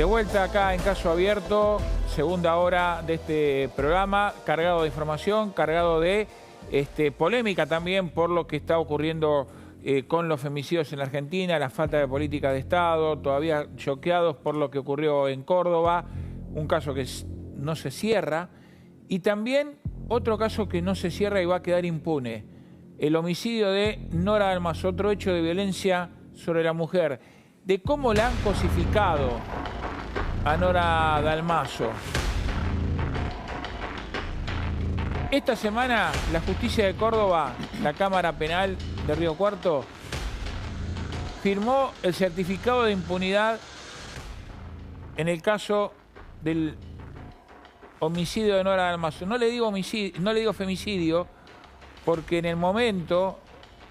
De vuelta acá en Caso Abierto, segunda hora de este programa, cargado de información, cargado de polémica también por lo que está ocurriendo con los femicidios en la Argentina, la falta de política de Estado, todavía choqueados por lo que ocurrió en Córdoba, un caso que no se cierra, y también otro caso que no se cierra y va a quedar impune, el homicidio de Nora Dalmaso, otro hecho de violencia sobre la mujer, de cómo la han cosificado a Nora Dalmaso. Esta semana la justicia de Córdoba, la Cámara Penal de Río Cuarto, firmó el certificado de impunidad en el caso del homicidio de Nora Dalmaso. No le digo homicidio, no le digo femicidio, porque en el momento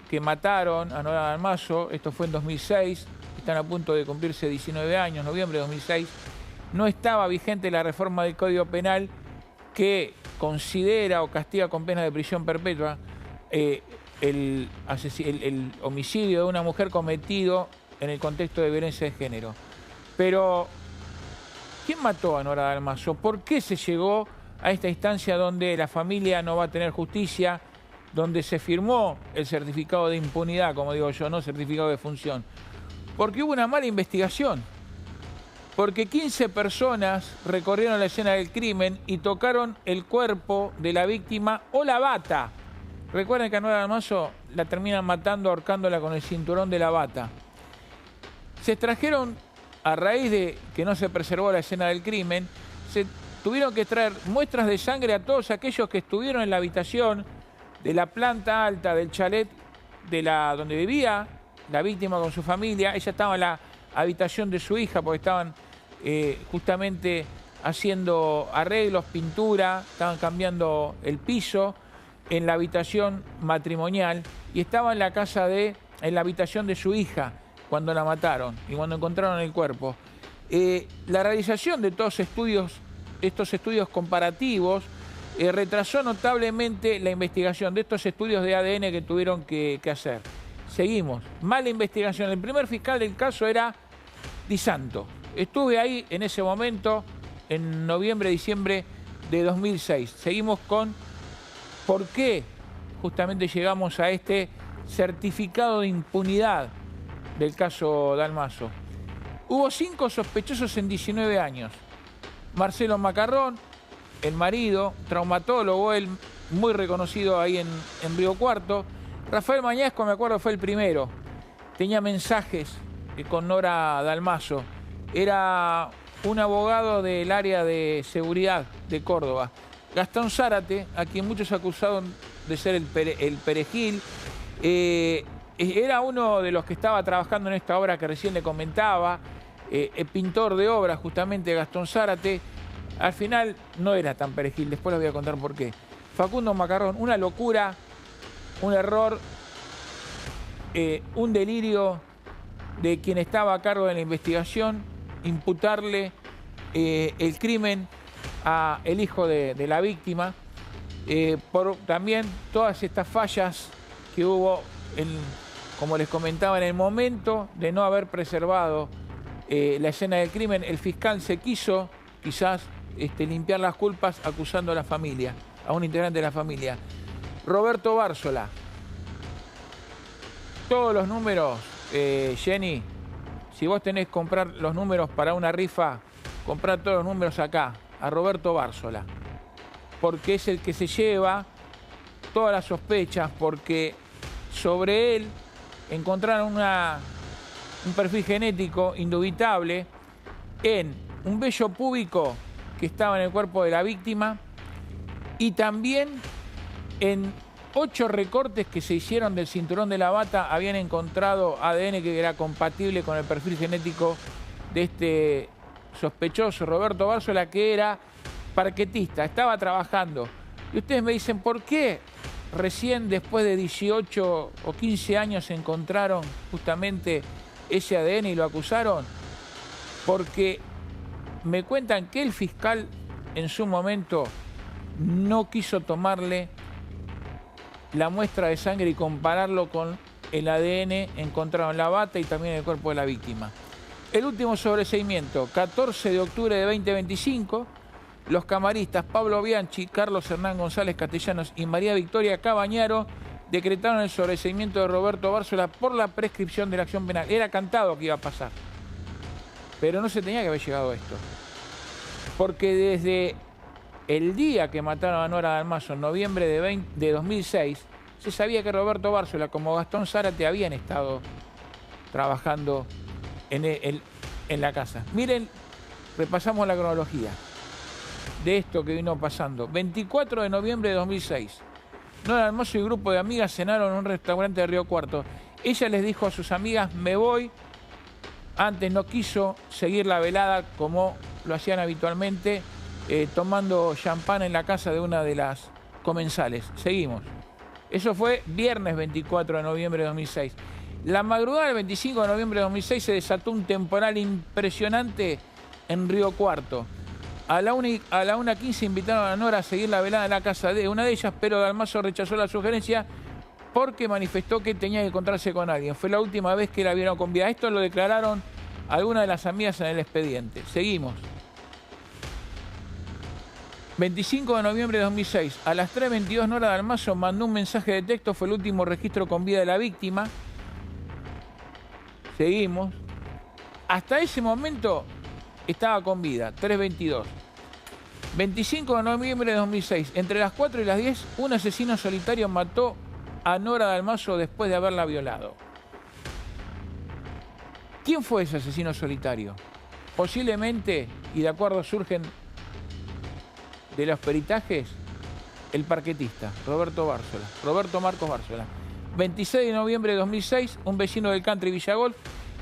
que mataron a Nora Dalmaso, esto fue en 2006, están a punto de cumplirse 19 años, noviembre de 2006, no estaba vigente la reforma del Código Penal que considera o castiga con pena de prisión perpetua el homicidio de una mujer cometido en el contexto de violencia de género. Pero, ¿quién mató a Nora Dalmaso? ¿Por qué se llegó a esta instancia donde la familia no va a tener justicia, donde se firmó el certificado de impunidad, como digo yo, no certificado de función? Porque hubo una mala investigación. Porque 15 personas recorrieron la escena del crimen y tocaron el cuerpo de la víctima o la bata. Recuerden que a Nora Dalmaso la terminan matando ahorcándola con el cinturón de la bata. Se extrajeron, a raíz de que no se preservó la escena del crimen, se tuvieron que extraer muestras de sangre a todos aquellos que estuvieron en la habitación de la planta alta del chalet donde vivía la víctima con su familia. Ella estaba en la habitación de su hija porque estaban justamente haciendo arreglos, pintura, estaban cambiando el piso en la habitación matrimonial y estaba en la habitación de su hija cuando la mataron y cuando encontraron el cuerpo. La realización de todos estos estudios comparativos retrasó notablemente la investigación de estos estudios de ADN que tuvieron que hacer. Seguimos, mala investigación. El primer fiscal del caso era Di Santo. Estuve ahí en ese momento, en noviembre, diciembre de 2006. Seguimos con por qué justamente llegamos a este certificado de impunidad del caso Dalmaso. Hubo 5 sospechosos en 19 años. Marcelo Macarrón, el marido, traumatólogo, él muy reconocido ahí en Río Cuarto. Rafael Mañasco, me acuerdo, fue el primero. Tenía mensajes con Nora Dalmaso. Era un abogado del área de seguridad de Córdoba. Gastón Zárate, a quien muchos acusaron de ser el perejil, era uno de los que estaba trabajando en esta obra que recién le comentaba, el pintor de obras, justamente Gastón Zárate. Al final no era tan perejil, después les voy a contar por qué. Facundo Macarrón, una locura, un error, un delirio de quien estaba a cargo de la investigación, imputarle el crimen a el hijo de la víctima, por también todas estas fallas que hubo, como les comentaba, en el momento de no haber preservado la escena del crimen. El fiscal se quiso quizás limpiar las culpas acusando a la familia, a un integrante de la familia. Roberto Bársola. Todos los números, Jenny, si vos tenés que comprar los números para una rifa, comprá todos los números acá, a Roberto Bársola. Porque es el que se lleva todas las sospechas, porque sobre él encontraron un perfil genético indubitable en un vello púbico que estaba en el cuerpo de la víctima y también en 8 recortes que se hicieron del cinturón de la bata habían encontrado ADN que era compatible con el perfil genético de este sospechoso, Roberto Bársola, que era parquetista, estaba trabajando. Y ustedes me dicen, ¿por qué recién después de 18 o 15 años encontraron justamente ese ADN y lo acusaron? Porque me cuentan que el fiscal en su momento no quiso tomarle la muestra de sangre y compararlo con el ADN encontrado en la bata y también en el cuerpo de la víctima. El último sobreseimiento, 14 de octubre de 2025, los camaristas Pablo Bianchi, Carlos Hernán González Castellanos y María Victoria Cabañaro decretaron el sobreseimiento de Roberto Bársola por la prescripción de la acción penal. Era cantado que iba a pasar, pero no se tenía que haber llegado a esto. Porque desde el día que mataron a Nora Dalmaso, en noviembre de 2006, se sabía que Roberto Bársola, como Gastón Zárate, habían estado trabajando en la casa. Miren, repasamos la cronología de esto que vino pasando. 24 de noviembre de 2006. Nora Dalmaso y un grupo de amigas cenaron en un restaurante de Río Cuarto. Ella les dijo a sus amigas, me voy. Antes no quiso seguir la velada como lo hacían habitualmente, tomando champán en la casa de una de las comensales. Seguimos. Eso fue viernes 24 de noviembre de 2006. La madrugada del 25 de noviembre de 2006 se desató un temporal impresionante en Río Cuarto. A la 1:15 invitaron a Nora a seguir la velada en la casa de una de ellas, pero Dalmaso rechazó la sugerencia porque manifestó que tenía que encontrarse con alguien. Fue la última vez que la vieron con vida. Esto lo declararon algunas de las amigas en el expediente. Seguimos. 25 de noviembre de 2006. A las 3:22 Nora Dalmaso mandó un mensaje de texto. Fue el último registro con vida de la víctima. Seguimos. Hasta ese momento estaba con vida. 3:22. 25 de noviembre de 2006. Entre las 4 y las 10, un asesino solitario mató a Nora Dalmaso después de haberla violado. ¿Quién fue ese asesino solitario? Posiblemente, y de acuerdo surgen de los peritajes, el parquetista, Roberto Bársola, Roberto Marcos Bársola. 26 de noviembre de 2006, un vecino del country Villagolf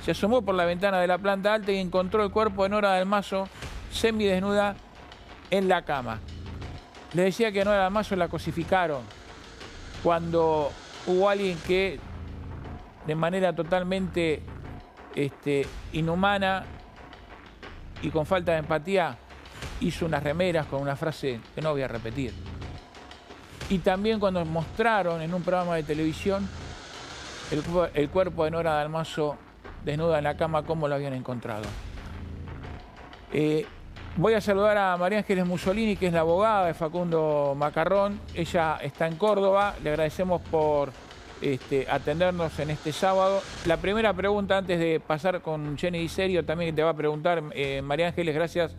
se asomó por la ventana de la planta alta y encontró el cuerpo de Nora Dalmaso semidesnuda en la cama. Les decía que a Nora Dalmaso la cosificaron cuando hubo alguien que de manera totalmente inhumana y con falta de empatía hizo unas remeras con una frase que no voy a repetir. Y también cuando mostraron en un programa de televisión el cuerpo de Nora Dalmaso desnuda en la cama, cómo lo habían encontrado. Voy a saludar a María Ángeles Mussolini, que es la abogada de Facundo Macarrón. Ella está en Córdoba. Le agradecemos por atendernos en este sábado. La primera pregunta, antes de pasar con Jenny Di Serio, también te va a preguntar María Ángeles, gracias.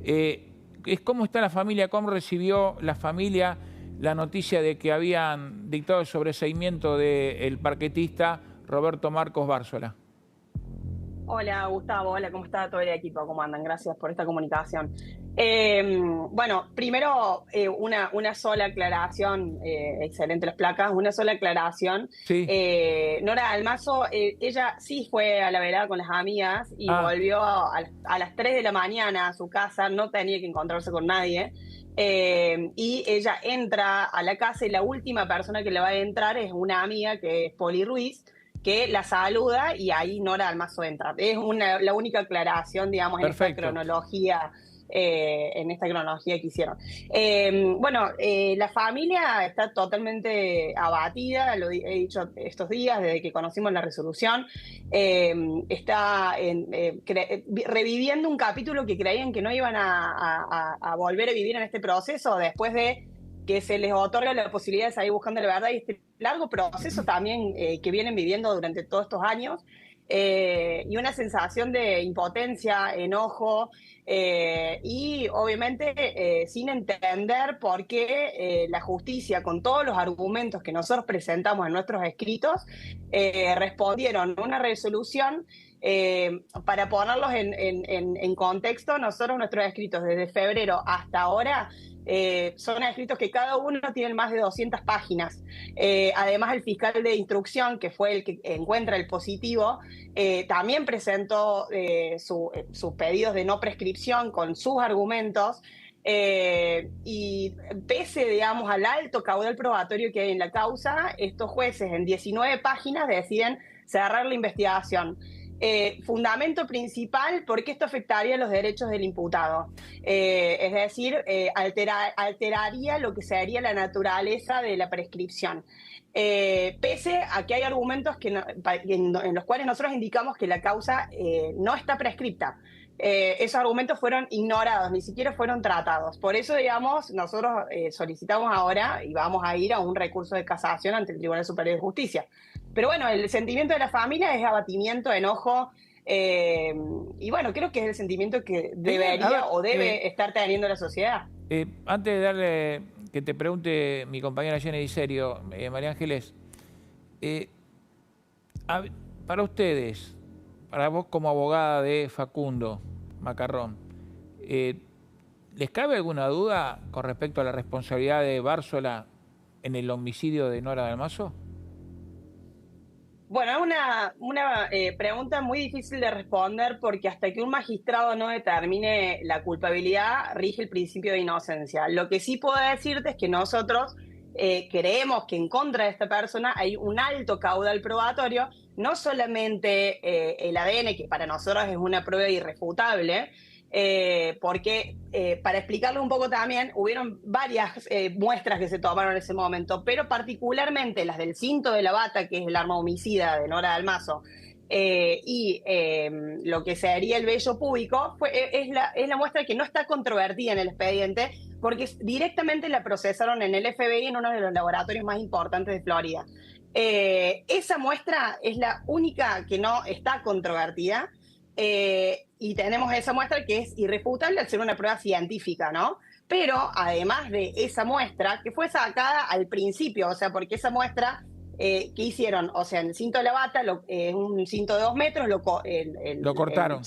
Es cómo está la familia, cómo recibió la familia la noticia de que habían dictado el sobreseimiento del parquetista Roberto Marcos Bársola. Hola Gustavo, hola, ¿cómo está todo el equipo? ¿Cómo andan? Gracias por esta comunicación. Bueno, primero una sola aclaración, excelente las placas, una sola aclaración. Sí. Nora Dalmaso, ella sí fue a la velada con las amigas y volvió a las 3 de la mañana a su casa, no tenía que encontrarse con nadie. Y ella entra a la casa y la última persona que le va a entrar es una amiga que es Poli Ruiz, que la saluda y ahí Nora Dalmaso entra. Es la única aclaración, digamos, en esta cronología que hicieron. Bueno, la familia está totalmente abatida, lo he dicho estos días, desde que conocimos la resolución. Está reviviendo un capítulo que creían que no iban a volver a vivir en este proceso después de que se les otorga la posibilidad de salir buscando la verdad y este largo proceso también que vienen viviendo durante todos estos años, y una sensación de impotencia, enojo, y obviamente sin entender por qué la justicia, con todos los argumentos que nosotros presentamos en nuestros escritos, respondieron una resolución. Para ponerlos en contexto, nosotros nuestros escritos desde febrero hasta ahora son escritos que cada uno tiene más de 200 páginas. Además, el fiscal de instrucción, que fue el que encuentra el positivo, también presentó sus pedidos de no prescripción con sus argumentos. Y pese, digamos, al alto caudal probatorio que hay en la causa, estos jueces en 19 páginas deciden cerrar la investigación. Fundamento principal, porque esto afectaría los derechos del imputado. Es decir, alteraría lo que sería la naturaleza de la prescripción. Pese a que hay argumentos en los cuales nosotros indicamos que la causa no está prescripta. Esos argumentos fueron ignorados, ni siquiera fueron tratados. Por eso, digamos, nosotros solicitamos ahora y vamos a ir a un recurso de casación ante el Tribunal Superior de Justicia. Pero bueno, el sentimiento de la familia es abatimiento, enojo, y bueno, creo que es el sentimiento que debería o debe estar teniendo la sociedad. Antes de darle que te pregunte mi compañera Jenny Di Serio, María Ángeles, para ustedes, para vos como abogada de Facundo Macarrón, ¿les cabe alguna duda con respecto a la responsabilidad de Bársola en el homicidio de Nora Dalmazo? Bueno, es una pregunta muy difícil de responder porque hasta que un magistrado no determine la culpabilidad, rige el principio de inocencia. Lo que sí puedo decirte es que nosotros creemos que en contra de esta persona hay un alto caudal probatorio, no solamente el ADN, que para nosotros es una prueba irrefutable, porque para explicarlo un poco también, hubieron varias muestras que se tomaron en ese momento, pero particularmente las del cinto de la bata, que es el arma homicida de Nora Dalmazo, y lo que sería el vello púbico, es la muestra que no está controvertida en el expediente, porque directamente la procesaron en el FBI, en uno de los laboratorios más importantes de Florida. Esa muestra es la única que no está controvertida. Y tenemos esa muestra que es irrefutable al ser una prueba científica, ¿no? Pero además de esa muestra, que fue sacada al principio, o sea, porque esa muestra que hicieron, o sea, el cinto de la bata, un cinto de 2 metros, lo cortaron.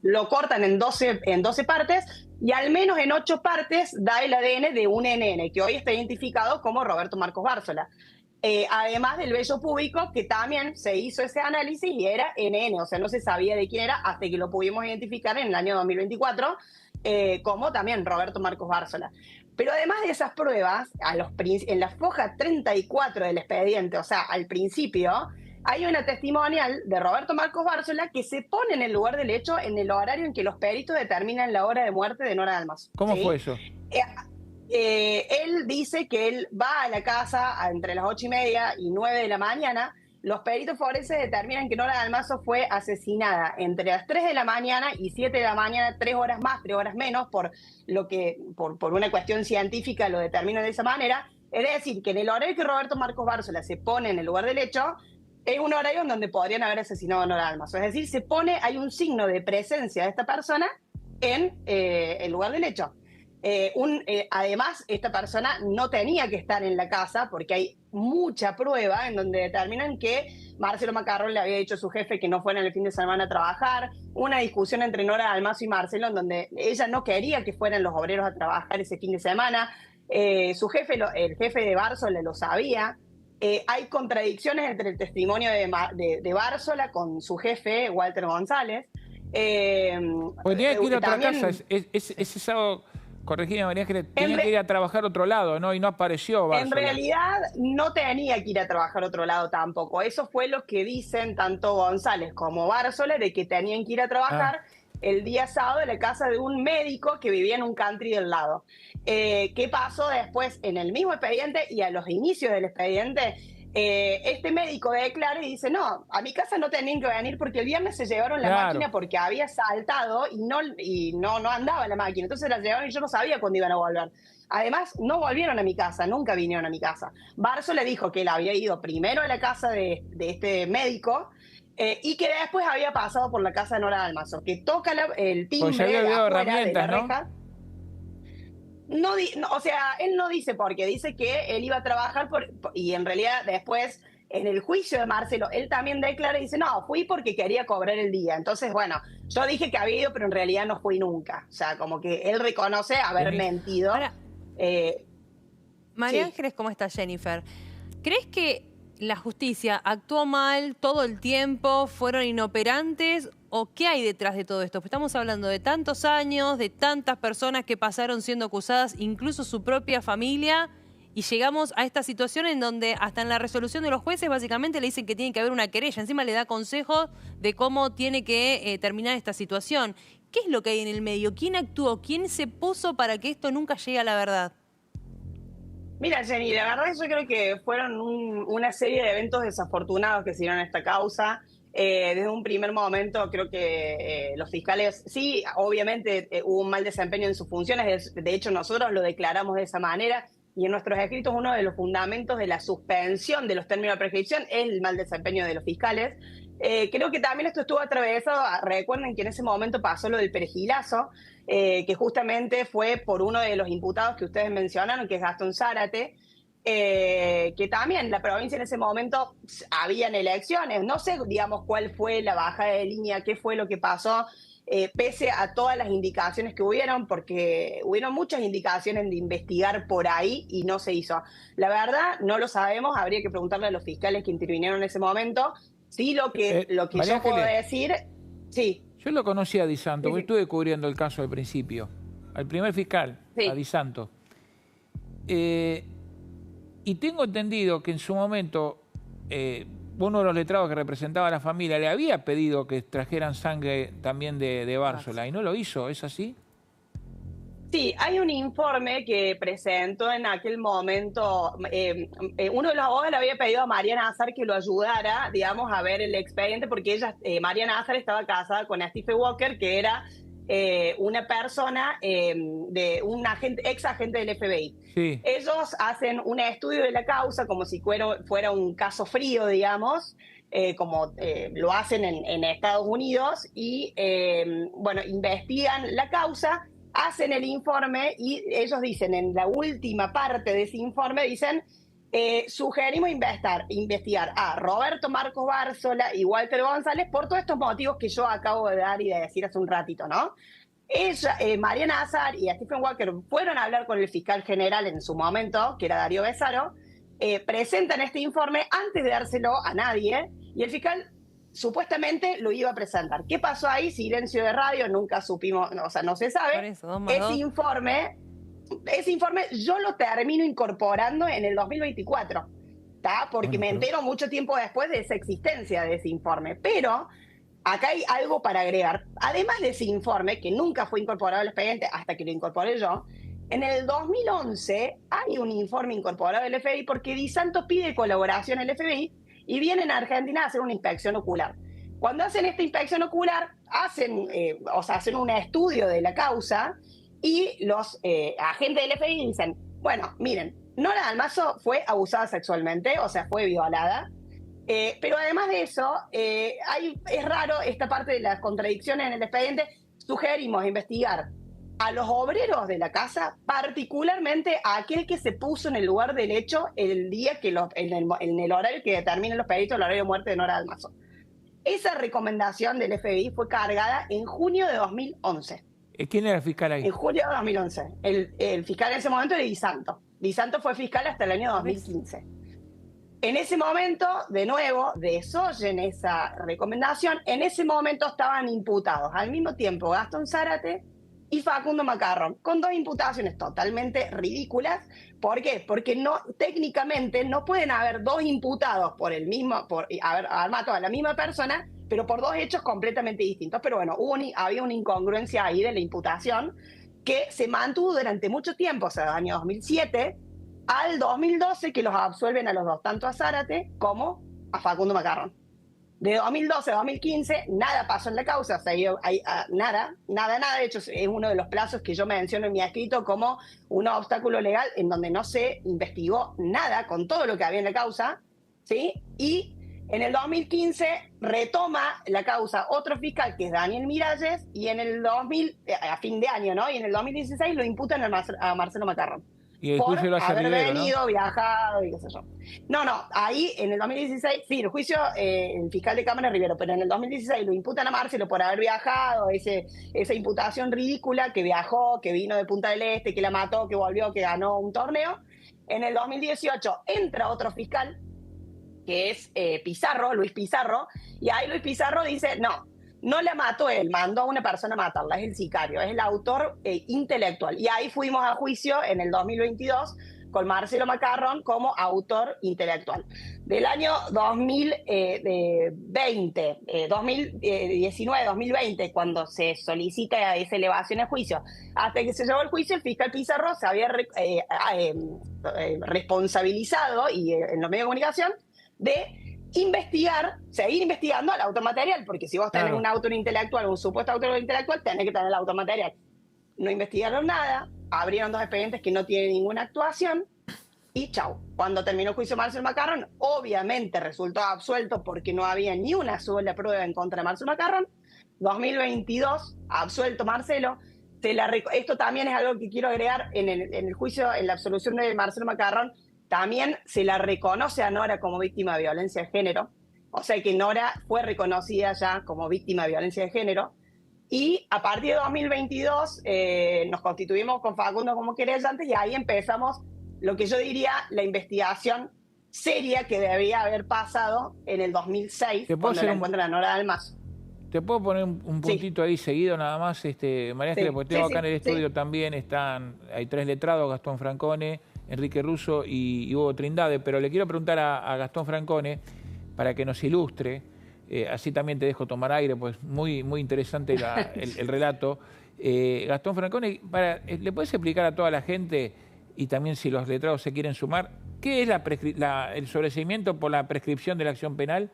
Lo cortan en 12 partes, y al menos en 8 partes da el ADN de un NN, que hoy está identificado como Roberto Marcos Bársola. Además del vello púbico, que también se hizo ese análisis y era NN, o sea, no se sabía de quién era hasta que lo pudimos identificar en el año 2024 como también Roberto Marcos Bársola. Pero además de esas pruebas, en la foja 34 del expediente, o sea, al principio, hay una testimonial de Roberto Marcos Bársola que se pone en el lugar del hecho en el horario en que los peritos determinan la hora de muerte de Nora Dalmazo. ¿Cómo fue eso? Él dice que él va a la casa entre las 8:30 y 9 de la mañana. Los peritos forenses determinan que Nora Dalmazo fue asesinada entre las 3 de la mañana y 7 de la mañana, 3 horas más, 3 horas menos, por una cuestión científica lo determinan de esa manera. Es decir, que en el horario que Roberto Marcos Bársola se pone en el lugar del hecho, es un horario en donde podrían haber asesinado a Nora Dalmazo. Es decir, hay un signo de presencia de esta persona en el lugar del hecho. Además, esta persona no tenía que estar en la casa porque hay mucha prueba en donde determinan que Marcelo Macarrón le había dicho a su jefe que no fuera en el fin de semana a trabajar, una discusión entre Nora Dalmazo y Marcelo en donde ella no quería que fueran los obreros a trabajar ese fin de semana. Su jefe, el jefe de Bársola, lo sabía. Hay contradicciones entre el testimonio de Bársola con su jefe, Walter González. Pues tenía que ir a otra casa, ese sábado. Corregime, María Ángeles, tenía que ir a trabajar a otro lado, ¿no? Y no apareció Bársola. En realidad no tenía que ir a trabajar a otro lado tampoco. Eso fue lo que dicen tanto González como Bársola, de que tenían que ir a trabajar el día sábado en la casa de un médico que vivía en un country del lado. ¿Qué pasó después en el mismo expediente y a los inicios del expediente? Este médico declara y dice, no, a mi casa no tenían que venir porque el viernes se llevaron la máquina porque había saltado y no andaba la máquina. Entonces la llevaron y yo no sabía cuándo iban a volver. Además, no volvieron a mi casa, nunca vinieron a mi casa. Bársola le dijo que él había ido primero a la casa de este médico y que después había pasado por la casa de Nora Dalmazo, que toca el timbre de afuera de la reja. No, o sea, él no dice por qué, dice que él iba a trabajar y en realidad después, en el juicio de Marcelo, él también declara y dice, no, fui porque quería cobrar el día. Entonces, bueno, yo dije que había ido, pero en realidad no fui nunca. O sea, como que él reconoce haber mentido. Ahora, María Ángeles, ¿cómo está Jennifer? ¿Crees que la justicia actuó mal todo el tiempo, fueron inoperantes o qué hay detrás de todo esto? Pues estamos hablando de tantos años, de tantas personas que pasaron siendo acusadas, incluso su propia familia, y llegamos a esta situación en donde hasta en la resolución de los jueces básicamente le dicen que tiene que haber una querella. Encima le da consejos de cómo tiene que terminar esta situación. ¿Qué es lo que hay en el medio? ¿Quién actuó? ¿Quién se puso para que esto nunca llegue a la verdad? Mira, Jenny, la verdad yo creo que fueron una serie de eventos desafortunados que se dieron en esta causa. Desde un primer momento creo que los fiscales, sí, obviamente hubo un mal desempeño en sus funciones, de hecho nosotros lo declaramos de esa manera y en nuestros escritos uno de los fundamentos de la suspensión de los términos de prescripción es el mal desempeño de los fiscales. Creo que también esto estuvo atravesado, recuerden que en ese momento pasó lo del perejilazo, que justamente fue por uno de los imputados que ustedes mencionaron, que es Gastón Zárate, que también la provincia en ese momento habían elecciones, no sé, digamos, cuál fue la bajada de línea, qué fue lo que pasó, pese a todas las indicaciones que hubieron, porque hubieron muchas indicaciones de investigar por ahí y no se hizo. La verdad, no lo sabemos, habría que preguntarle a los fiscales que intervinieron en ese momento. Sí, lo que yo puedo decir, sí. Yo lo conocí a Di Santo, porque estuve cubriendo el caso al principio, al primer fiscal, a Di Santo. Y tengo entendido que en su momento uno de los letrados que representaba a la familia le había pedido que trajeran sangre también de Bársola y no lo hizo, ¿es así? Sí, hay un informe que presentó en aquel momento, uno de los abogados le había pedido a Mariana Azar que lo ayudara, digamos, a ver el expediente, porque ella, Mariana Azar estaba casada con Stephen Walker, que era una persona de un ex agente del FBI. Sí. Ellos hacen un estudio de la causa como si fuera un caso frío, digamos, como lo hacen en Estados Unidos, y bueno, investigan la causa, hacen el informe y ellos dicen, en la última parte de ese informe, dicen, sugerimos investigar a Roberto Marcos Bársola y Walter González por todos estos motivos que yo acabo de dar y de decir hace un ratito, ¿no? Ella, Mariana Azar y Stephen Walker fueron a hablar con el fiscal general en su momento, que era Darío Besaro, presentan este informe antes de dárselo a nadie, y el fiscal supuestamente lo iba a presentar. ¿Qué pasó ahí? Silencio de radio, nunca supimos, o sea, no se sabe. Ese informe yo lo termino incorporando en el 2024, ¿tá? Porque me entero mucho tiempo después de esa existencia de ese informe. Pero acá hay algo para agregar. Además de ese informe, que nunca fue incorporado al expediente hasta que lo incorporé yo, en el 2011 hay un informe incorporado del FBI porque Di Santo pide colaboración al FBI y vienen a Argentina a hacer una inspección ocular. Cuando hacen esta inspección ocular, hacen un estudio de la causa y los agentes del FBI dicen, bueno, miren, Nora Dalmazo fue abusada sexualmente, o sea, fue violada, pero además de eso, es raro esta parte de las contradicciones en el expediente, sugerimos investigar a los obreros de la casa, particularmente a aquel que se puso en el lugar del hecho el día que en el horario que determinan los peritos, el horario de muerte de Nora Dalmazo. Esa recomendación del FBI fue cargada en junio de 2011. ¿Quién era el fiscal ahí? En julio de 2011. El fiscal en ese momento era Di Santo. Di Santo fue fiscal hasta el año 2015. En ese momento, de nuevo, desoyen esa recomendación. En ese momento estaban imputados al mismo tiempo Gastón Zárate y Facundo Macarrón, con dos imputaciones totalmente ridículas. ¿Por qué? Porque técnicamente no pueden haber dos imputados por haber matado a la misma persona, pero por dos hechos completamente distintos. Pero bueno, había una incongruencia ahí de la imputación que se mantuvo durante mucho tiempo, o sea, del año 2007 al 2012, que los absuelven a los dos, tanto a Zárate como a Facundo Macarrón. De 2012 a 2015, nada pasó en la causa, o sea, nada. De hecho, es uno de los plazos que yo menciono en mi escrito como un obstáculo legal en donde no se investigó nada con todo lo que había en la causa, ¿sí? Y en el 2015 retoma la causa otro fiscal, que es Daniel Miralles, y en el a fin de año, ¿no? Y en el 2016 lo imputan a Marcelo Macarrón. Y el por juicio lo hace haber Rivero, venido, ¿no? viajado y qué sé yo. No, ahí en el 2016, sí, el juicio, el fiscal de Cámara Rivero, pero en el 2016 lo imputan a Marcelo por haber viajado, esa imputación ridícula, que viajó, que vino de Punta del Este, que la mató, que volvió, que ganó un torneo. En el 2018 entra otro fiscal, que es Luis Pizarro, y ahí Luis Pizarro dice, no la mató él, mandó a una persona a matarla, es el sicario, es el autor intelectual. Y ahí fuimos a juicio en el 2022 con Marcelo Macarrón como autor intelectual. Del año 2019-2020, cuando se solicita esa elevación a juicio, hasta que se llevó el juicio, el fiscal Pizarro se había responsabilizado y en los medios de comunicación de seguir investigando al autor material, porque si vos tenés un autor intelectual, un supuesto autor intelectual, tenés que tener el autor material. No investigaron nada, abrieron 2 expedientes que no tienen ninguna actuación y chau. Cuando terminó el juicio de Marcelo Macarrón, obviamente resultó absuelto porque no había ni una sola prueba en contra de Marcelo Macarrón. 2022, absuelto Marcelo. Esto también es algo que quiero agregar en el juicio, en la absolución de Marcelo Macarrón. También se la reconoce a Nora como víctima de violencia de género. O sea que Nora fue reconocida ya como víctima de violencia de género. Y a partir de 2022 nos constituimos con Facundo como querellantes y ahí empezamos lo que yo diría la investigación seria que debía haber pasado en el 2006 cuando la encuentra Nora Dalmazo. ¿Te puedo poner un puntito ahí seguido nada más, María Ángeles? Porque tengo acá en el estudio también hay 3 letrados, Gastón Francone, Enrique Russo y Hugo Trindade, pero le quiero preguntar a Gastón Francone para que nos ilustre, así también te dejo tomar aire, pues muy interesante el relato. Gastón Francone, ¿le puedes explicar a toda la gente, y también si los letrados se quieren sumar, qué es el sobreseimiento por la prescripción de la acción penal?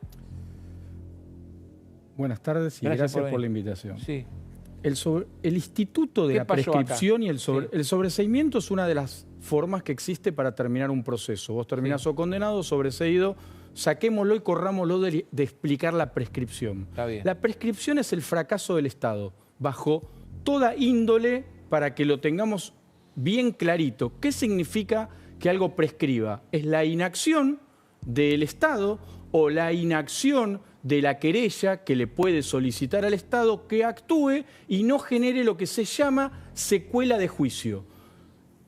Buenas tardes y gracias por la invitación. Sí. El instituto de la prescripción y el sobreseimiento es una de las formas que existe para terminar un proceso. Vos terminás o condenado, sobreseído, saquémoslo y corrámoslo de explicar la prescripción. Está bien. La prescripción es el fracaso del Estado, bajo toda índole, para que lo tengamos bien clarito. ¿Qué significa que algo prescriba? Es la inacción del Estado o la inacción de la querella que le puede solicitar al Estado que actúe y no genere lo que se llama secuela de juicio.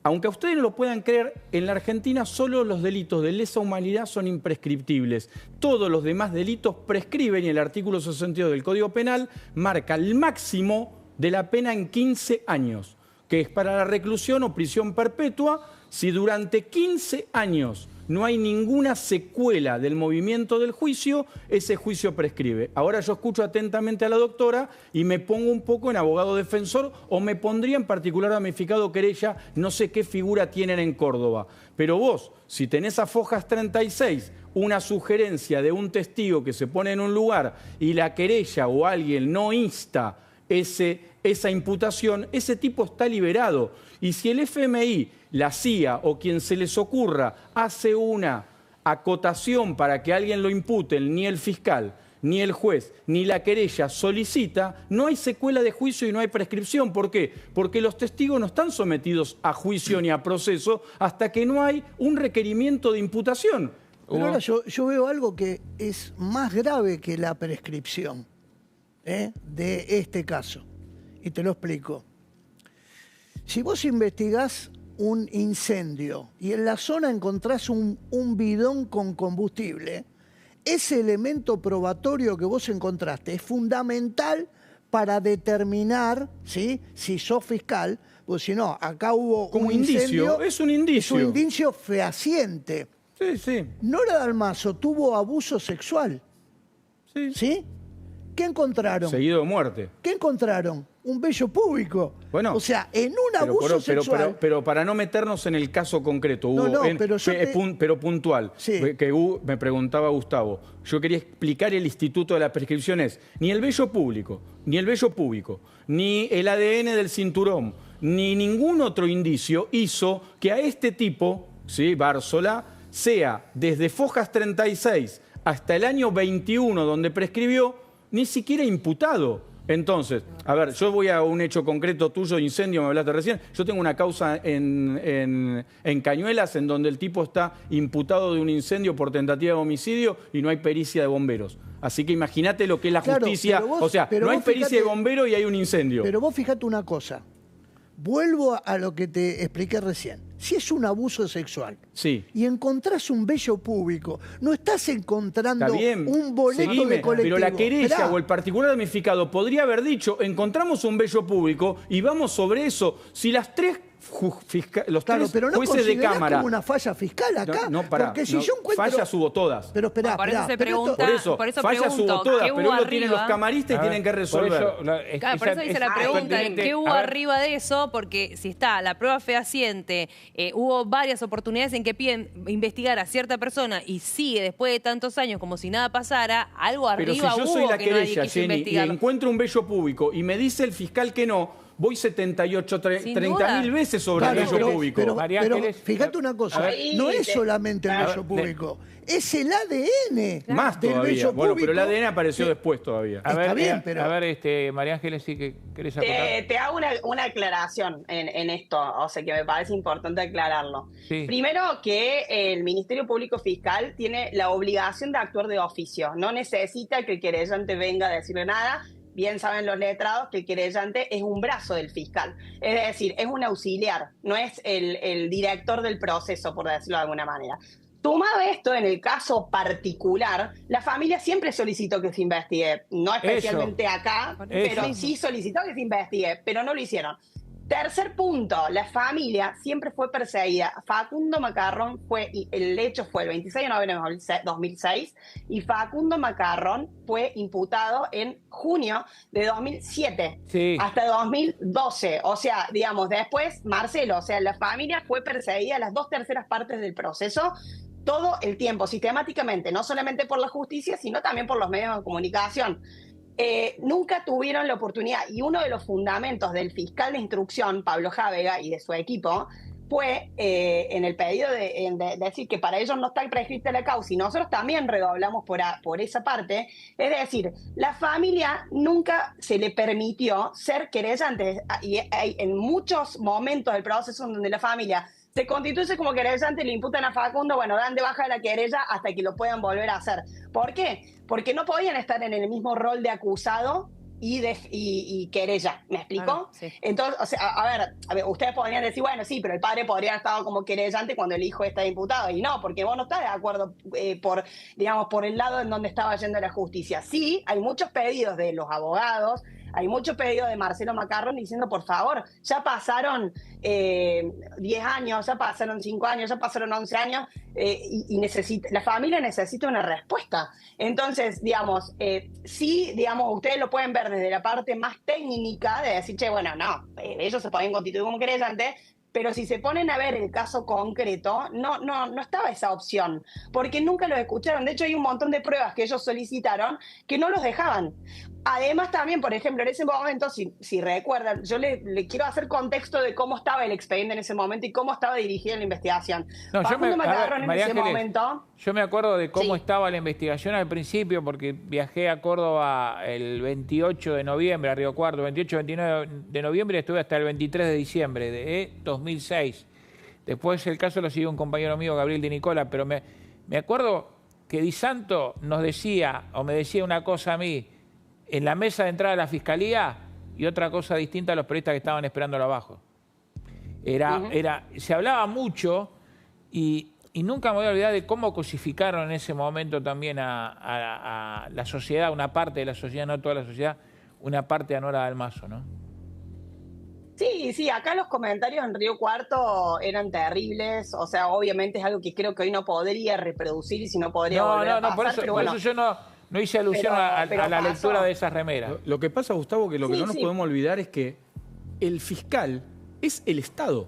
Aunque a ustedes no lo puedan creer, en la Argentina solo los delitos de lesa humanidad son imprescriptibles. Todos los demás delitos prescriben y el artículo 62 del Código Penal marca el máximo de la pena en 15 años, que es para la reclusión o prisión perpetua si durante 15 años no hay ninguna secuela del movimiento del juicio, ese juicio prescribe. Ahora yo escucho atentamente a la doctora y me pongo un poco en abogado defensor o me pondría en particular damnificado querella, no sé qué figura tienen en Córdoba. Pero vos, si tenés a Fojas 36 una sugerencia de un testigo que se pone en un lugar y la querella o alguien no insta esa imputación, ese tipo está liberado. Y si el FMI, la CIA o quien se les ocurra hace una acotación para que alguien lo impute, ni el fiscal, ni el juez, ni la querella solicita, no hay secuela de juicio y no hay prescripción. ¿Por qué? Porque los testigos no están sometidos a juicio ni a proceso hasta que no hay un requerimiento de imputación. Pero ahora yo veo algo que es más grave que la prescripción de este caso. Y te lo explico. Si vos investigás un incendio y en la zona encontrás un bidón con combustible, ese elemento probatorio que vos encontraste es fundamental para determinar, ¿sí?, si sos fiscal, pues si no, acá hubo como un incendio. Es un indicio. Es un indicio fehaciente. Sí, sí. Nora Dalmazo tuvo abuso sexual. Sí. ¿Sí? ¿Qué encontraron? Seguido de muerte. ¿Qué encontraron? Un vello público. Bueno, o sea, en un abuso sexual. Pero para no meternos en el caso concreto, Hugo, pero puntual, sí, que me preguntaba Gustavo, yo quería explicar el instituto de la prescripción es ni el vello público, ni el ADN del cinturón, ni ningún otro indicio hizo que a este tipo, ¿sí?, Bárzola, sea desde Fojas 36 hasta el año 21, donde prescribió, ni siquiera imputado. Entonces, a ver, yo voy a un hecho concreto tuyo, incendio, me hablaste recién. Yo tengo una causa en Cañuelas en donde el tipo está imputado de un incendio por tentativa de homicidio y no hay pericia de bomberos. Así que imagínate lo que es la justicia. O sea, no hay pericia de bombero y hay un incendio. Pero vos fíjate una cosa. Vuelvo a lo que te expliqué recién. Si es un abuso sexual, sí, y encontrás un vello público, no estás encontrando un boleto de colectivo. Pero la querella o el particular damnificado podría haber dicho, encontramos un vello público y vamos sobre eso. Si las 3 Claro, pero no jueces de considerás Cámara. como una falla fiscal acá. No, pará, porque si no, yo encuentro... fallas hubo todas. Pero esperá, Por eso esperá, se pero esto- pregunta- Por eso, fallas fallas hubo todas, ¿qué pero hubo lo tienen los arriba? camaristas y A ver, tienen que resolver. Claro, por eso dice la pregunta, ¿qué hubo arriba de eso? Porque si está la prueba fehaciente, hubo varias oportunidades en que piden investigar a cierta persona y sigue después de tantos años como si nada pasara, algo Pero arriba si yo hubo soy la que nadie querella, quiso Jenny, y investigarlo. encuentro un bello público y me dice el fiscal que no, voy 78, Sin 30.000 duda. veces sobre Claro, el bello pero, público. pero- María pero Ángeles, fíjate una cosa, ahí no es de- solamente el a ver, bello público, es el ADN Más del todavía. bello Bueno, público. pero el ADN apareció que- después todavía. Está bien, pero- A ver, María Ángeles, sí que querés acotar. Te hago una aclaración en esto, o sea que me parece importante aclararlo. Sí. Primero que el Ministerio Público Fiscal tiene la obligación de actuar de oficio, no necesita que el querellante venga a decirle nada. Bien saben los letrados que el querellante es un brazo del fiscal, es decir, es un auxiliar, no es el director del proceso, por decirlo de alguna manera. Sumado esto, en el caso particular, la familia siempre solicitó que se investigue, no especialmente acá, Eso. pero sí solicitó que se investigue, pero no lo hicieron. Tercer punto, la familia siempre fue perseguida. Facundo Macarrón el hecho fue el 26 de noviembre de 2006 y Facundo Macarrón fue imputado en junio de 2007 Sí. hasta 2012. O sea, digamos, después Marcelo, o sea, la familia fue perseguida las 2/3 partes del proceso todo el tiempo, sistemáticamente, no solamente por la justicia, sino también por los medios de comunicación. Nunca tuvieron la oportunidad, y uno de los fundamentos del fiscal de instrucción, Pablo Jávega, y de su equipo, fue en el pedido de decir que para ellos no está prescrita la causa, y nosotros también redoblamos por esa parte, es decir, la familia nunca se le permitió ser querellante, y hay en muchos momentos del proceso en donde la familia se constituye como querellante, le imputan a Facundo, bueno, dan de baja de la querella hasta que lo puedan volver a hacer. ¿Por qué? Porque no podían estar en el mismo rol de acusado y querella, ¿me explico? Claro, sí. Entonces, o sea, a ver, ustedes podrían decir, bueno, sí, pero el padre podría haber estado como querellante cuando el hijo está imputado, y no, porque vos no estás de acuerdo por el lado en donde estaba yendo la justicia. Sí, hay muchos pedidos de los abogados, hay muchos pedidos de Marcelo Macarrón diciendo, por favor, ya pasaron 10 años, ya pasaron 5 años, ya pasaron 11 años, y la familia necesita una respuesta. Entonces, digamos, sí, digamos, ustedes lo pueden ver desde la parte más técnica de decir, che, bueno, no, ellos se pueden constituir como querellantes, pero si se ponen a ver el caso concreto, no estaba esa opción, porque nunca los escucharon. De hecho, hay un montón de pruebas que ellos solicitaron que no los dejaban. Además, también, por ejemplo, en ese momento, si recuerdan, yo le quiero hacer contexto de cómo estaba el expediente en ese momento y cómo estaba dirigida la investigación. Facundo Macarrón en María ese Ángeles, momento... yo me acuerdo de cómo Sí. estaba la investigación al principio, porque viajé a Córdoba el 28 de noviembre, a Río Cuarto, 28-29 de noviembre, y estuve hasta el 23 de diciembre de 2006. Después el caso lo siguió un compañero mío, Gabriel de Nicola, pero me acuerdo que Di Santo nos decía, o me decía una cosa a mí, en la mesa de entrada de la Fiscalía, y otra cosa distinta a los periodistas que estaban esperándolo abajo. Se hablaba mucho y nunca me voy a olvidar de cómo cosificaron en ese momento también a la sociedad, una parte de la sociedad, no toda la sociedad, una parte de Nora Dalmazo, ¿no? Sí, acá los comentarios en Río Cuarto eran terribles, o sea, obviamente es algo que creo que hoy no podría reproducir y si no podría volver a pasar, por eso, pero por bueno. eso yo no hice alusión Pero a la pasó. lectura de esas remeras. Lo que pasa, Gustavo, que lo que Sí, no nos sí. podemos olvidar es que el fiscal es el Estado.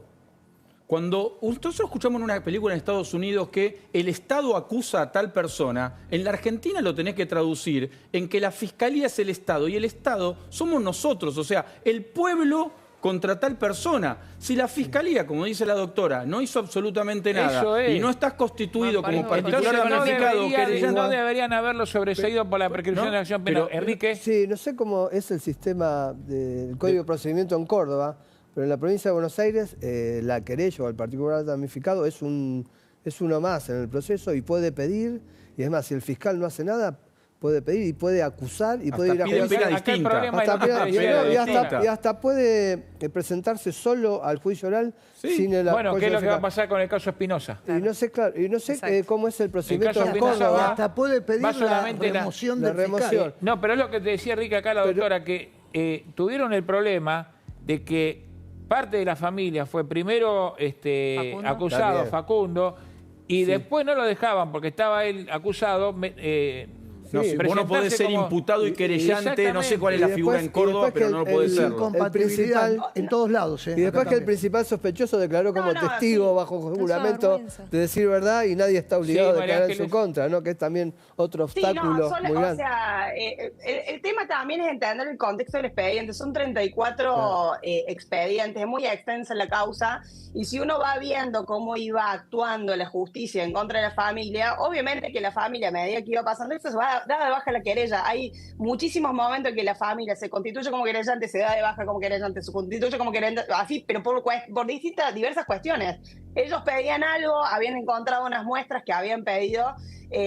Cuando nosotros escuchamos en una película en Estados Unidos que el Estado acusa a tal persona, en la Argentina lo tenés que traducir en que la Fiscalía es el Estado y el Estado somos nosotros, o sea, el pueblo contra tal persona. Si la Fiscalía, como dice la doctora, no hizo absolutamente nada Eso es. y no estás constituido Bueno, como parece- particular Entonces damnificado, no querellante, deberían haberlo sobreseído por la prescripción ¿no? de acción penal. Pero- Enrique. Sí, no sé cómo es el sistema del Código de Procedimiento en Córdoba, pero en la provincia de Buenos Aires la querella o el particular damnificado es uno más en el proceso y puede pedir, y es más, si el fiscal no hace nada, puede pedir y puede acusar y puede ir a piden juicio. pena Acá el distinta. problema es Hasta lo que pena- te y, decía, no, y distinta. hasta puede presentarse solo al juicio oral Sí. sin el Bueno, apoyo ¿qué es lo del que va a fiscal. pasar con el caso Espinosa? Y no sé, claro, y no sé Exacto. cómo es el procedimiento caso en Espinosa Y Córdoba. hasta puede pedir va la solamente la- remoción la del fiscal. remoción. No, pero es lo que te decía Enrique acá la doctora, que tuvieron el problema de que parte de la familia fue primero Facundo. acusado, También. Facundo, y después no lo dejaban porque estaba él acusado. No, si vos no podés presentarse ser como- imputado y querellante, no sé cuál es Y la después- figura en y Córdoba, después pero que no lo el- podés el- serlo. Incompatibilidad principal- en todos lados. Y después Acá que el también. principal sospechoso declaró como No, testigo sí. bajo juramento vergüenza. de decir verdad y nadie está obligado Sí, a María declarar en su Ángeles. contra, ¿no? Que es también otro Sí, obstáculo no, muy o grande. sea, el tema también es entender el contexto del expediente. Son 34 expedientes, es muy extensa la causa, y si uno va viendo cómo iba actuando la justicia en contra de la familia, obviamente que la familia, a medida que iba pasando esto, se va a dar de baja la querella. Hay muchísimos momentos en que la familia se constituye como querellante, se da de baja como querellante, se constituye como querellante, así, pero por diversas cuestiones. Ellos pedían algo, habían encontrado unas muestras que habían pedido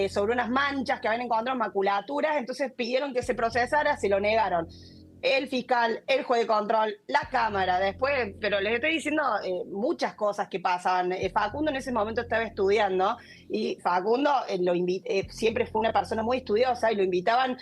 sobre unas manchas que habían encontrado maculaturas, entonces pidieron que se procesara, se lo negaron. El fiscal, el juez de control, la cámara, después, pero les estoy diciendo muchas cosas que pasaban. Facundo en ese momento estaba estudiando y Facundo siempre fue una persona muy estudiosa y lo invitaban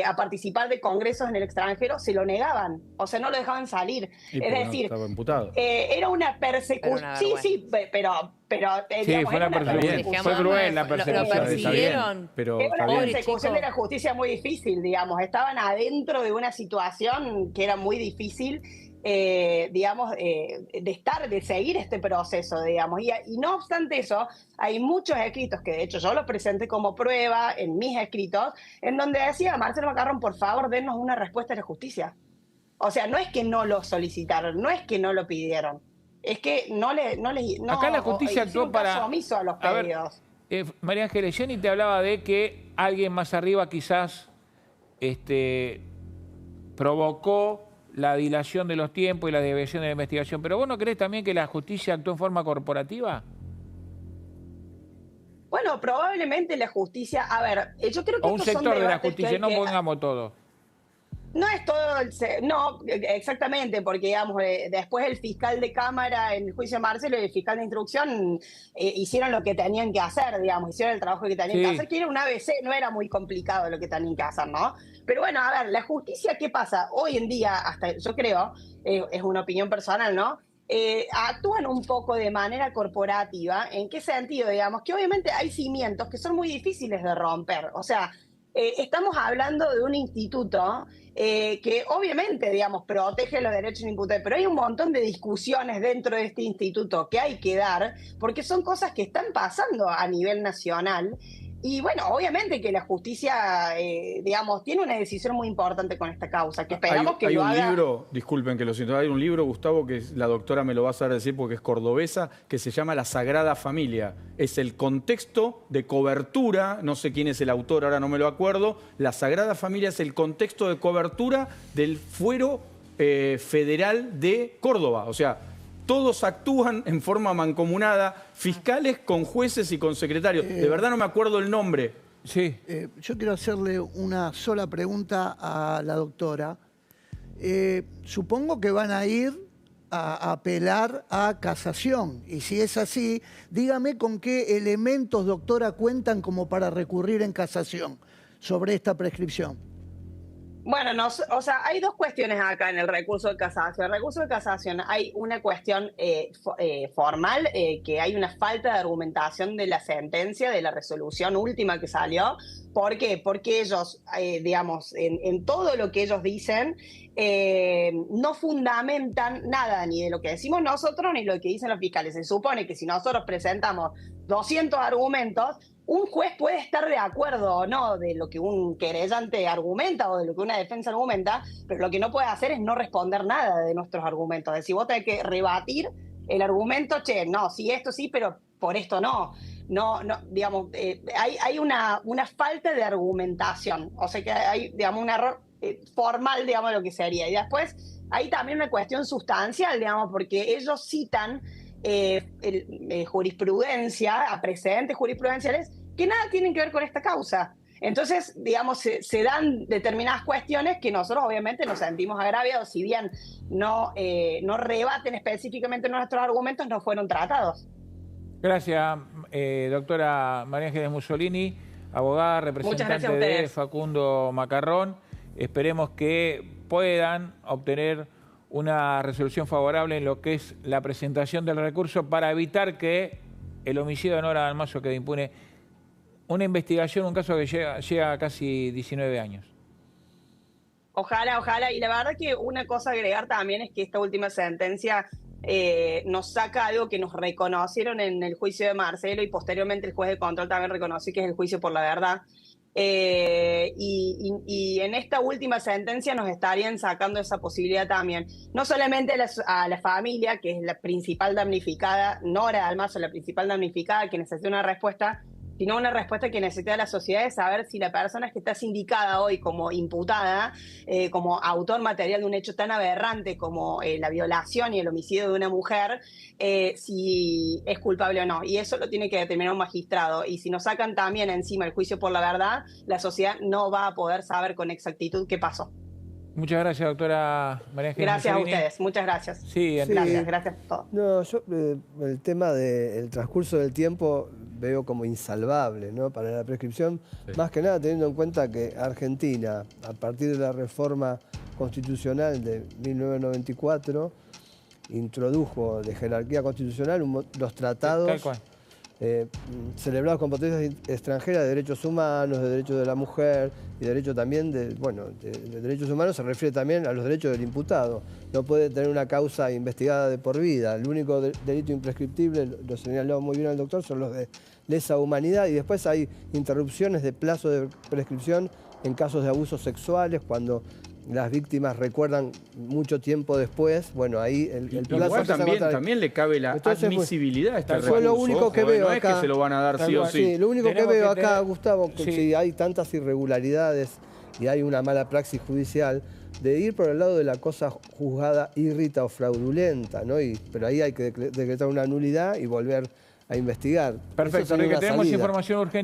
a participar de congresos en el extranjero, se lo negaban, o sea, no lo dejaban salir. Y Es porque no decir, estaba imputado. era una persecución. Era una Sí, vergüenza. pero Sí, digamos, fue era una persecución. Fue cruel la Lo persecución. Está bien, persiguieron. pero Era está una bien. persecución Chico. de la justicia muy difícil, digamos. Estaban adentro de una situación que era muy difícil, digamos, de seguir este proceso, digamos. Y no obstante eso, hay muchos escritos, que de hecho yo los presenté como prueba en mis escritos, en donde decía, Marcelo Macarrón, por favor, denos una respuesta de la justicia. O sea, no es que no lo solicitaron, no es que no lo pidieron. Es que no Acá la justicia actuó hicieron caso para... omiso a los A ver, pedidos. María Ángeles, Jenny te hablaba de que alguien más arriba quizás provocó la dilación de los tiempos y la desviación de la investigación. ¿Pero vos no crees también que la justicia actuó en forma corporativa? Bueno, probablemente la justicia... A ver, yo creo que O un estos son sector de la debates que justicia, hay no que- pongamos todo. No es todo no, exactamente, porque digamos, después el fiscal de Cámara en el juicio de Marcelo y el fiscal de instrucción hicieron lo que tenían que hacer, digamos, hicieron el trabajo que tenían que Sí. hacer, que era un ABC, no era muy complicado lo que tenían que hacer, ¿no? Pero bueno, a ver, la justicia, ¿qué pasa? Hoy en día, hasta yo creo, es una opinión personal, ¿no? Actúan un poco de manera corporativa. ¿En qué sentido? Digamos, que obviamente hay cimientos que son muy difíciles de romper, o sea... estamos hablando de un instituto que obviamente, digamos, protege los derechos imputables, pero hay un montón de discusiones dentro de este instituto que hay que dar, porque son cosas que están pasando a nivel nacional. Y bueno, obviamente que la justicia, digamos, tiene una decisión muy importante con esta causa, que esperamos que hay lo un haga... libro, disculpen que lo siento, hay un libro, Gustavo, que la doctora me lo va a saber decir porque es cordobesa, que se llama La Sagrada Familia. Es el contexto de cobertura, no sé quién es el autor, ahora no me lo acuerdo. La Sagrada Familia es el contexto de cobertura del fuero federal de Córdoba. O sea, todos actúan en forma mancomunada, fiscales con jueces y con secretarios. De verdad no me acuerdo el nombre. Sí. Yo quiero hacerle una sola pregunta a la doctora. Supongo que van a ir a apelar a casación. Y si es así, dígame con qué elementos, doctora, cuentan como para recurrir en casación sobre esta prescripción. Bueno, o sea, hay dos cuestiones acá en el recurso de casación. En el recurso de casación hay una cuestión formal, que hay una falta de argumentación de la sentencia, de la resolución última que salió. ¿Por qué? Porque ellos, digamos, en todo lo que ellos dicen, no fundamentan nada, ni de lo que decimos nosotros, ni lo que dicen los fiscales. Se supone que si nosotros presentamos 200 argumentos, un juez puede estar de acuerdo o no de lo que un querellante argumenta o de lo que una defensa argumenta, pero lo que no puede hacer es no responder nada de nuestros argumentos. Es decir, vos tenés que rebatir el argumento, no, sí, esto sí, pero por esto no. No, digamos, hay una falta de argumentación, o sea que hay, digamos, un error formal, digamos, lo que sería. Y después hay también una cuestión sustancial, digamos, porque ellos citan jurisprudencia, a precedentes jurisprudenciales que nada tienen que ver con esta causa. Entonces, digamos, se dan determinadas cuestiones que nosotros obviamente nos sentimos agraviados, si bien no rebaten específicamente nuestros argumentos, no fueron tratados. Gracias, doctora María Ángeles Mussolini, abogada, representante gracias a de ustedes. Facundo Macarrón. Esperemos que puedan obtener una resolución favorable en lo que es la presentación del recurso para evitar que el homicidio de Nora Dalmacio quede impune. Una investigación, un caso que llega a casi 19 años. Ojalá, ojalá. Y la verdad que una cosa a agregar también es que esta última sentencia nos saca algo que nos reconocieron en el juicio de Marcelo y posteriormente el juez de control también reconoció que es el juicio por la verdad. Y en esta última sentencia nos estarían sacando esa posibilidad también. No solamente a la familia, que es la principal damnificada, Nora Dalmacio, la principal damnificada, que necesita una respuesta, sino una respuesta que necesita la sociedad de saber si la persona que está sindicada hoy como imputada, como autor material de un hecho tan aberrante como la violación y el homicidio de una mujer, si es culpable o no. Y eso lo tiene que determinar un magistrado. Y si nos sacan también encima el juicio por la verdad, la sociedad no va a poder saber con exactitud qué pasó. Muchas gracias, doctora María Ángeles Gracias Mussolini. a ustedes, muchas gracias. Sí, Gracias por todo. No, yo el tema del transcurso del tiempo veo como insalvable, ¿no? Para la prescripción, más que nada teniendo en cuenta que Argentina, a partir de la reforma constitucional de 1994, introdujo de jerarquía constitucional los tratados tal cual. celebrados con potencias extranjeras de derechos humanos, de derechos de la mujer y derecho también de derechos humanos se refiere también a los derechos del imputado. No puede tener una causa investigada de por vida. El único delito imprescriptible, lo señaló muy bien el doctor, son los de lesa humanidad y después hay interrupciones de plazo de prescripción en casos de abusos sexuales, cuando las víctimas recuerdan mucho tiempo después, bueno, ahí el plazo también le cabe la admisibilidad a este recurso. Yo lo único que veo no acá, es que se lo van a dar sí o sí. Sí, lo único que veo acá, Gustavo, que si hay tantas irregularidades y hay una mala praxis judicial, de ir por el lado de la cosa juzgada irrita o fraudulenta, ¿no? Pero ahí hay que decretar una nulidad y volver a investigar. Perfecto, Enrique, tenemos información urgente.